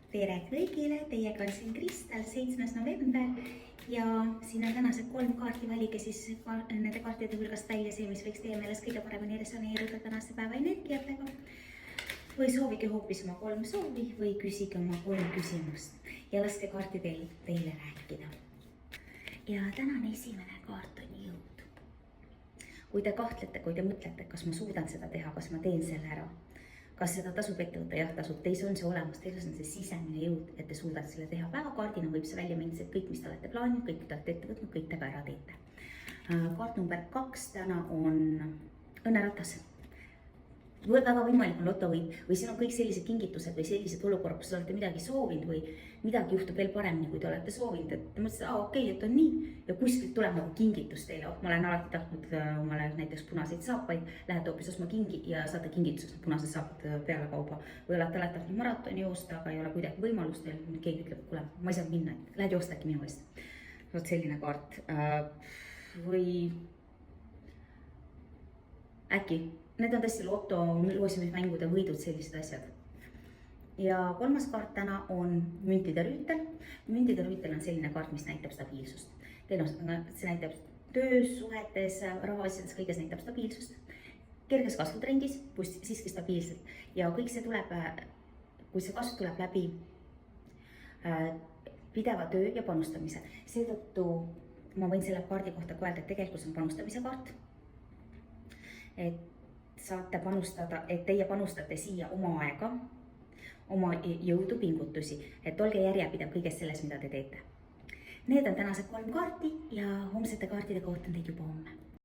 Tere kõigile, teiega on siin Kristel, 7. november ja siin on tänased 3 kaarti, valige siis nende kaartide hulgast välja see, mis võiks teie meelest kõige paremini resoneeruda tänaste päeva energiatega. Või soovige hoopis oma 3 soovi või küsige oma 3 küsimust ja laske kaartidel teile rääkida. Ja tänane esimene kaart on jõud. Kui te kahtlete, kui te mõtlete, kas ma suudan seda teha, kas ma teen selle ära, kas seda tasub ette võtta, jah tasub, teis on see olemas, teis on see sisemine jõud, et te suudate selle teha. Päevakaardina võib see välja minna, et kõik, mis te olete plaaninud, kõik, te olete ette võtnud, kõik te ka ära teete. Kaart number 2 täna on õnneratas. Väga võimalik on lotovõit või siin on kõik sellised kingitused või sellised olukorrad, kus te olete midagi soovinud või midagi juhtub veel paremini, kui te olete soovinud, et te mõtlesite, okei, et on nii ja kuskilt tuleb nagu kingitus teile. Ma olen alati tahtnud omale näiteks punaseid saapaid, lähete hoopis ostma kingi ja saate kingituseks punased saapad peale kauba või olete tahtnud maratoni joosta, aga ei ole kuidagi võimalust teil, keegi ütleb, kuule, ma ei saanud minna, lähed joosta äkki minu eest. Vot selline kaart või äkki need on tõesti loto, loosimismängude võidud, sellised asjad. Ja 3. kaart täna on müntide rüütel. Müntide rüütel on selline kaart, mis näitab stabiilsust. See näitab töös, suhetes, rahaasjades, kõiges näitab stabiilsust. Kerges kasvutrendis, siiski stabiilselt. Ja kõik see tuleb, kui see kasv tuleb läbi pideva töö ja panustamise. Seetõttu ma võin selle kaardi kohta öelda, et tegelikult see on panustamise kaart. Et saate panustada, et teie panustate siia oma aega, oma jõudu, pingutusi, et olge järjepidev kõigest selles, mida te teete. Need on tänased 3 kaarti ja homsete kaartide kohta on teid juba homme.